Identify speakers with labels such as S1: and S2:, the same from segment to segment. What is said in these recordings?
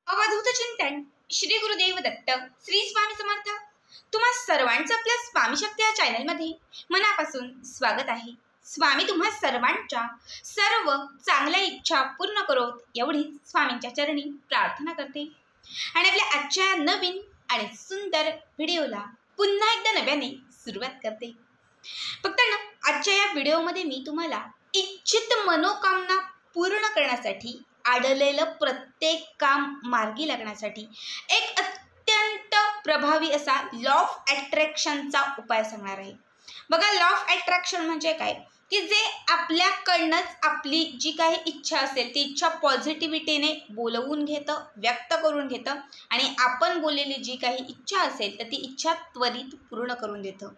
S1: अवधूत चिंतन श्री गुरुदेव दत्त श्री स्वामी समर्थ। तुम्हा सर्वांचं आपल्या स्वामी शक्ती या चॅनलमध्ये मनापासून स्वागत आहे। स्वामी तुम्हा सर्वांच्या सर्व चांगल्या इच्छा पूर्ण करोत एवढीच स्वामींच्या चरणी प्रार्थना करते आणि आपल्या आजच्या नवीन आणि सुंदर व्हिडिओला पुन्हा एकदा नव्याने सुरुवात करते। फक्त आजच्या या व्हिडिओमध्ये मी तुम्हाला इच्छित मनोकामना पूर्ण करण्यासाठी आडलेलं प्रत्येक काम मार्गी लागण्यासाठी एक अत्यंत प्रभावी असा लॉ ऑफ अट्रॅक्शनचा उपाय सांगणार आहे। बघा, लॉ ऑफ अट्रॅक्शन म्हणजे काय की जे आपल्याकडनंच आपली जी काही इच्छा असेल ती इच्छा पॉझिटिव्हिटीने बोलवून घेतं, व्यक्त करून घेतं आणि आपण बोललेली जी काही इच्छा असेल तर ती इच्छा त्वरित पूर्ण करून देतं।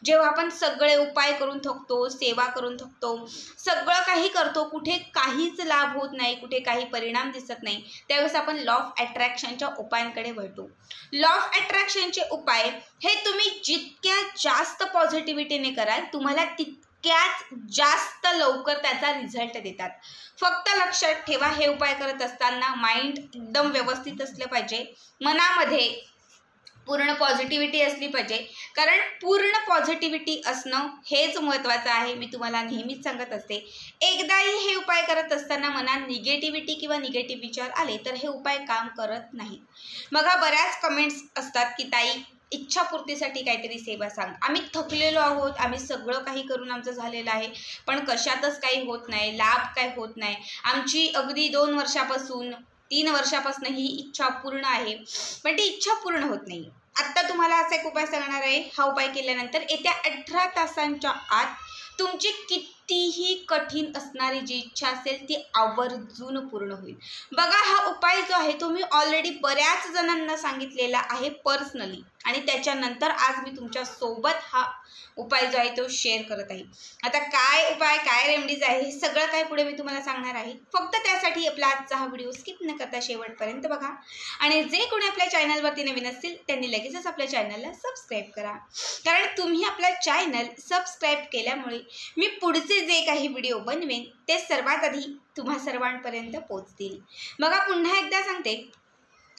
S1: जेव्हा आपण सगळे उपाय करून थकतो, सेवा करून थकतो, सगळं काही करतो, कुठे काहीच लाभ होत नाही, कुठे काही परिणाम दिसत नाही, त्यावेळेस आपण लॉ ऑफ अट्रॅक्शनच्या उपायांकडे वळतो। लॉ ऑफ अट्रॅक्शनचे उपाय हे तुम्ही जितक्या जास्त पॉझिटिव्हिटीने कराल तुम्हाला तितक्याच जास्त लवकर त्याचा रिझल्ट देतात। फक्त लक्षात ठेवा, हे उपाय करत असताना माइंड एकदम व्यवस्थित असलं पाहिजे, मनामध्ये पूर्ण पॉझिटिव्हिटी असली पाहिजे, कारण पूर्ण पॉझिटिव्हिटी असणं हेच महत्त्वाचं आहे। मी तुम्हाला नेहमीच सांगत असते, एकदाही हे उपाय करत असताना मनात निगेटिव्हिटी किंवा निगेटिव्ह विचार आले तर हे उपाय काम करत नाहीत। बघा, बऱ्याच कमेंट्स असतात की ताई इच्छापूर्तीसाठी काहीतरी सेवा सांग, आम्ही थकलेलो आहोत, आम्ही सगळं काही करून आमचं झालेलं आहे पण कशातच काही होत नाही, लाभ काही होत नाही, आमची अगदी 2 वर्षापासून 3 वर्षापासून ही इच्छा पूर्ण आहे पण ती इच्छा पूर्ण होत नाही। आत्ता तुम्हाला असा एक उपाय सांगणार आहे। हा उपाय केल्यानंतर येत्या 18 तासांच्या आत तुमची कितीही कठीण असणारी जी इच्छा असेल ती आवर्जून पूर्ण होईल। बघा, हा उपाय जो आहे तो मी ऑलरेडी बऱ्याच जणांना सांगितलेला आहे पर्सनली आणि त्याच्यानंतर आज मी तुमच्या सोबत हा उपाय जो आहे तो शेअर करत आहे। आता काय उपाय, काय रेमेडीज आहे हे सगळं काय पुढे मी तुम्हाला सांगणार आहे। फक्त त्यासाठी आपला आजचा हा व्हिडिओ स्किप न करता शेवटपर्यंत बघा आणि जे कोणी आपल्या चॅनलवरती नवीन असतील त्यांनी लगेचच आपल्या चॅनलला सबस्क्राईब करा, कारण तुम्ही आपला चॅनल सबस्क्राईब केल्यामुळे मी पुढचे जे काही व्हिडिओ बनवेन ते सर्वात आधी तुम्हा सर्वांपर्यंत पोहोचतील। बघा, पुन्हा एकदा सांगते,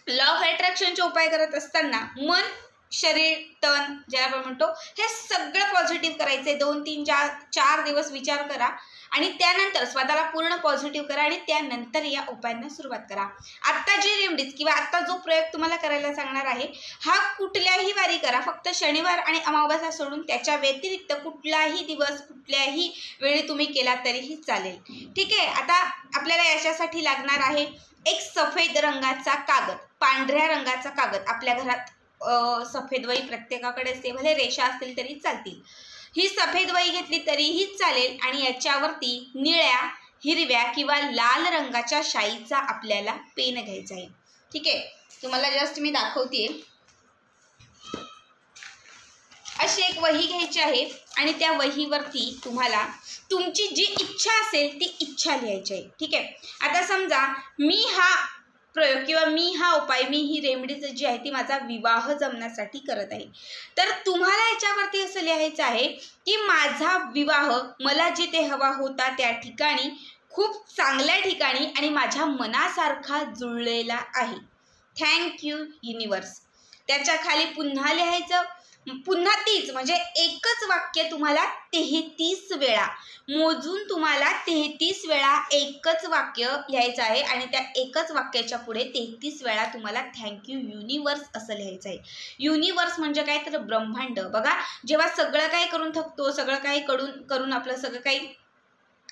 S1: लॉ ऑफ अट्रॅक्शनचे उपाय करत असताना मन, शरीर, तन ज्याला आपण म्हणतो हे सगळं पॉझिटिव्ह करायचं। 2, 3, 4 दिवस विचार करा आणि त्यानंतर स्वतःला पूर्ण पॉझिटिव्ह करा आणि त्यानंतर या उपायांना सुरुवात करा। आत्ता जी रेमेडीज किंवा आत्ता जो प्रयोग तुम्हाला करायला सांगणार आहे हा कुठल्याही वारी करा, फक्त शनिवार आणि अमावस्या सोडून त्याच्या व्यतिरिक्त कुठलाही दिवस कुठल्याही वेळी तुम्ही केला तरीही चालेल, ठीक आहे। आता आपल्याला याच्यासाठी लागणार आहे एक सफेद रंगाचा कागद, पांढऱ्या रंगाचा कागद। आपल्या घरात सफेद वही प्रत्येकाकडे असते, भले रेषा असतील तरी चालतील, ही सफेद वही घेतली तरीही चालेल आणि याच्यावरती निळ्या, हिरव्या किंवा लाल रंगाच्या शाईचा आपल्याला पेन घ्यायचा आहे, ठीक आहे। तुम्हाला जस्ट मी दाखवते, अशी एक वही घ्यायची आहे आणि त्या वहीवरती तुम्हाला तुमची जी इच्छा असेल ती इच्छा लिहायची आहे, ठीक आहे। आता समजा मी हा प्रयोग किंवा मी हा उपाय, मी ही रेमेडीज जी आहे ती माझा विवाह जमण्यासाठी करत आहे, तर तुम्हाला याच्यावरती असं लिहायचं आहे की माझा विवाह मला जिथे हवा होता त्या ठिकाणी, खूप चांगल्या ठिकाणी आणि माझ्या मनासारखा जुळलेला आहे, थँक्यू युनिवर्स। त्याच्या खाली पुन्हा लिहायचं, पुन्हा तीच म्हणजे एकच वाक्य तुम्हाला 33 वेळा मोजून तुम्हाला 33 वेळा एकच वाक्य लिहायचं आहे आणि त्या एकच वाक्याच्या पुढे 33 वेळा तुम्हाला थँक्यू युनिवर्स असं लिहायचं आहे। युनिवर्स म्हणजे काय तर ब्रह्मांड। बघा, जेव्हा सगळं काही करून थकतो, सगळं काही करून आपलं सगळं काही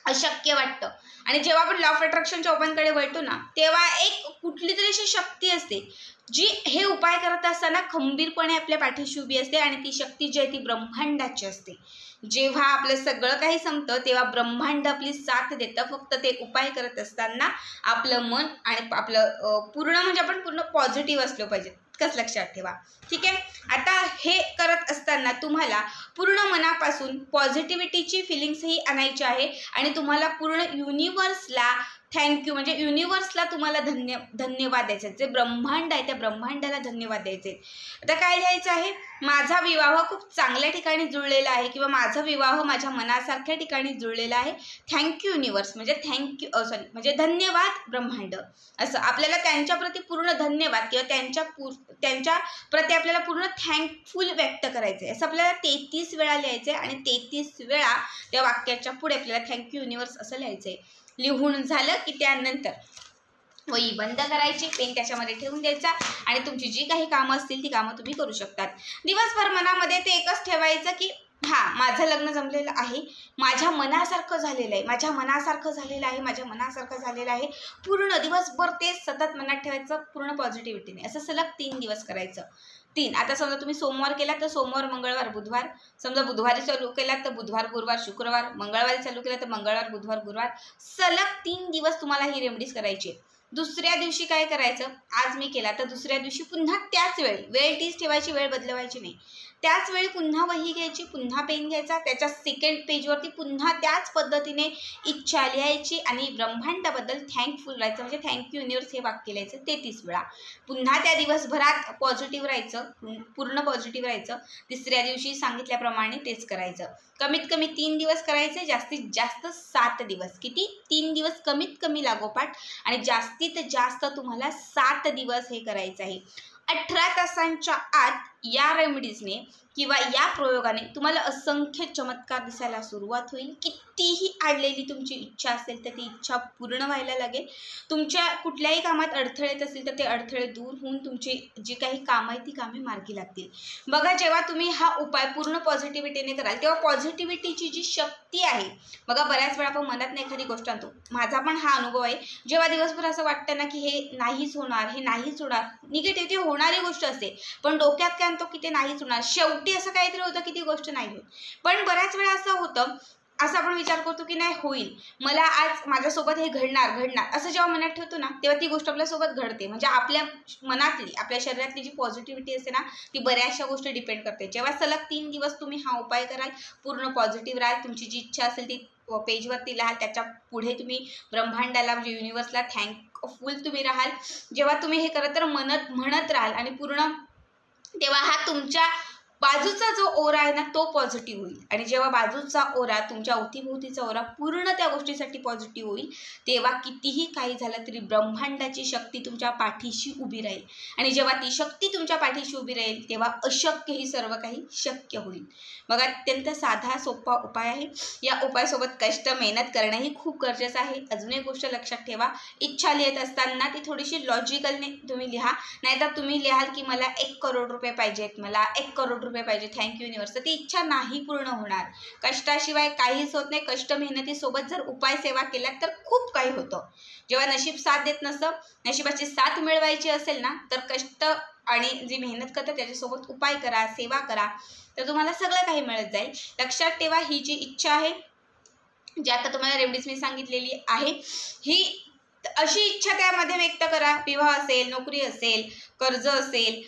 S1: अशक्य वाटतं आणि जेव्हा आपण लॉ ऑफ अट्रॅक्शनच्या उपायांकडे वळतो ना तेव्हा एक कुठली तरी अशी शक्ती असते जी हे उपाय करत असताना खंबीरपणे आपल्या पाठीशी उभी असते आणि ती शक्ती जी आहे ती ब्रह्मांडाची असते। जेव्हा आपलं सगळं काही संपतं तेव्हा ब्रह्मांड आपली साथ देतं, फक्त ते उपाय करत असताना आपलं मन आणि आपलं पूर्ण म्हणजे आपण पूर्ण पॉझिटिव्ह असलो पाहिजे, इतकंच लक्षात ठेवा, ठीक आहे। आता हे करत असताना तुम्हाला पूर्ण मनापासून पॉझिटिव्हिटीची फिलिंग्सही आणायची आहे आणि तुम्हाला पूर्ण युनिवर्सला थँक्यू म्हणजे युनिवर्सला तुम्हाला धन्यवाद द्यायचे, जे ब्रह्मांड आहे त्या ब्रह्मांडाला धन्यवाद द्यायचे. आता काय लिहायचं आहे, माझा विवाह खूप चांगल्या ठिकाणी जुळलेला आहे किंवा माझा विवाह माझ्या मनासारख्या ठिकाणी जुळलेला आहे. थँक्यू युनिवर्स म्हणजे म्हणजे धन्यवाद ब्रह्मांड. असं आपल्याला त्यांच्याप्रती पूर्ण धन्यवाद किंवा त्यांच्या प्रती आपल्याला पूर्ण थँकफुल व्यक्त करायचं आहे. असं आपल्याला 33 वेळा लिहायचं आहे आणि 33 वेळा त्या वाक्याच्या पुढे आपल्याला थँक्यू युनिवर्स असं लिहायचं आहे. लिहून झालं की त्यानंतर वही बंद करायची, पेन त्याच्यामध्ये ठेवून द्यायचा आणि तुमची जी काही कामं असतील ती कामं तुम्ही करू शकतात. दिवसभर मनामध्ये ते एकच ठेवायचं की माझं लग्न जमलेलं आहे, माझ्या मनासारखं झालेलं आहे, माझ्या मनासारखं झालेलं आहे, माझ्या मनासारखं झालेलं आहे. पूर्ण दिवसभर ते सतत मनात ठेवायचं, पूर्ण पॉझिटिव्हिटीने. असं सलग 3 दिवस करायचं. 3 आता समजा तुम्ही सोमवार केला तर सोमवार, मंगळवार, बुधवार. समजा बुधवारी चालू केला तर बुधवार, गुरुवार, शुक्रवार. मंगळवारी चालू केला तर मंगळवार, बुधवार, गुरुवार. सलग 3 दिवस तुम्हाला ही रेमेडीज करायची. दुसऱ्या दिवशी काय करायचं, आज मी केला तर दुसऱ्या दिवशी पुन्हा त्याच वेळी, वेळ तीच ठेवायची, वेळ बदलवायची नाही. त्याच वेळी पुन्हा वही घ्यायची, पुन्हा पेन घ्यायचा, त्याच्या सेकंड पेजवरती पुन्हा त्याच पद्धतीने इच्छा लिहायची आणि ब्रह्मांडाबद्दल थँकफुल राहायचं. म्हणजे थँक्यू युनिवर्स हे वाक्य लिहायचं 33 वेळा. पुन्हा त्या दिवसभरात पॉझिटिव्ह राहायचं, पूर्ण पॉझिटिव्ह राहायचं. तिसऱ्या दिवशी सांगितल्याप्रमाणे तेच करायचं. कमीत कमी 3 दिवस करायचे, जास्तीत जास्त 7 दिवस. किती? 3 दिवस कमीत कमी लागोपाठ आणि जास्तीत जास्त तुम्हाला 7 दिवस हे करायचं आहे. 18 तासांच्या आत या रेमेडीजने किंवा या प्रयोगाने तुम्हाला असंख्य चमत्कार दिसायला सुरुवात होईल. कितीही आडलेली तुमची इच्छा असेल तर ती इच्छा पूर्ण व्हायला लागेल. तुमच्या कुठल्याही कामात अडथळे येत असतील तर ते अडथळे दूर होऊन तुमची जी काही कामं आहेत ती कामे मार्गी लागतील. बघा, जेव्हा तुम्ही हा उपाय पूर्ण पॉझिटिव्हिटीने कराल तेव्हा पॉझिटिव्हिटीची जी शक्ती आहे, बघा बऱ्याच वेळा आपण मनात नाही एखादी गोष्ट आणतो. माझा पण हा अनुभव आहे. जेव्हा दिवसभर असं वाटतं ना की हे नाहीच होणार, हे नाहीच होणार, निगेटिव्हिटी होणारी गोष्ट असते, पण डोक्यात काय आणतो की ते नाहीच होणार. शेवटी असं काहीतरी होतं की ती गोष्ट नाही होत. पण बऱ्याच वेळा असं होतं, असं आपण विचार करतो की नाही होईल, मला आज माझ्यासोबत हे घडणार. असं जेव्हा मनात ठेवतो ना तेव्हा ती गोष्ट आपल्यासोबत घडते. म्हणजे आपल्या मनातली, आपल्या शरीरातली जी पॉझिटिव्हिटी असते ना ती बऱ्याचशा गोष्टी डिपेंड करते. जेव्हा सलग 3 दिवस तुम्ही हा उपाय कराल, पूर्ण पॉझिटिव्ह राहाल, तुमची जी इच्छा असेल ती पेजवरती लिहाल, त्याच्या पुढे तुम्ही ब्रह्मांडाला म्हणजे युनिवर्सला थँकफुल तुम्ही राहाल. जेव्हा तुम्ही हे करत तर म्हणत राहाल आणि पूर्ण, तेव्हा हा तुमच्या बाजूचा जो ओरा आहे ना तो पॉझिटिव्ह होईल. आणि जेव्हा बाजूचा ओरा, तुमच्या अवतीभोवतीचा ओरा पूर्ण त्या गोष्टीसाठी पॉझिटिव्ह होईल, तेव्हा कितीही काही झालं तरी ब्रह्मांडाची शक्ती तुमच्या पाठीशी उभी राहील. आणि जेव्हा ती शक्ती तुमच्या पाठीशी उभी राहील तेव्हा अशक्य ही सर्व काही शक्य होईल. बघा, अत्यंत साधा सोपा उपाय आहे. या उपायासोबत कष्ट, मेहनत करणंही खूप गरजेचं आहे. अजून एक गोष्ट लक्षात ठेवा, इच्छा लिहित असताना ती थोडीशी लॉजिकलने तुम्ही लिहा. नाहीतर तुम्ही लिहाल की मला 1 करोड रुपये पाहिजेत, मला 1 करोड रुपये पाहिजे, थँक्यू युनिवर्स, तर ती इच्छा नाही पूर्ण होणार. कष्टाशिवाय काहीच होत नाही. कष्ट मेहनतीसोबत जर उपाय सेवा केल्या तर खूप काही होतं. जेव्हा नशीब साथ देत नसतं, नशिबाची साथ मिळवायची असेल ना तर कष्ट आणि जी मेहनत करतात त्याच्यासोबत उपाय करा, सेवा करा, तर तुम्हाला सगळं काही मिळत जाईल. लक्षात ठेवा, ही जी इच्छा आहे, जी आता तुम्हाला रेमेडीज मी सांगितलेली आहे, ही अशी इच्छा त्यामध्ये व्यक्त करा. विवाह असेल, नोकरी असेल, कर्ज असेल,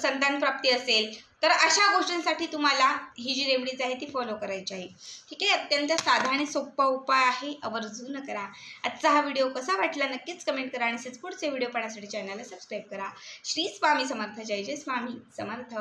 S1: संतान प्राप्ती असेल, तर अशा गोष्टींसाठी तुम्हाला ही जी रेमेडीज आहे ती फॉलो करायची आहे. ठीक आहे, अत्यंत साधा आणि सोपा उपाय आहे, आवर्जून करा. आजचा हा व्हिडिओ कसा वाटला नक्कीच कमेंट करा आणि पुढचे व्हिडिओ पाहण्यासाठी चॅनलला सबस्क्राईब करा. श्री स्वामी समर्थ. जय जय स्वामी समर्थ.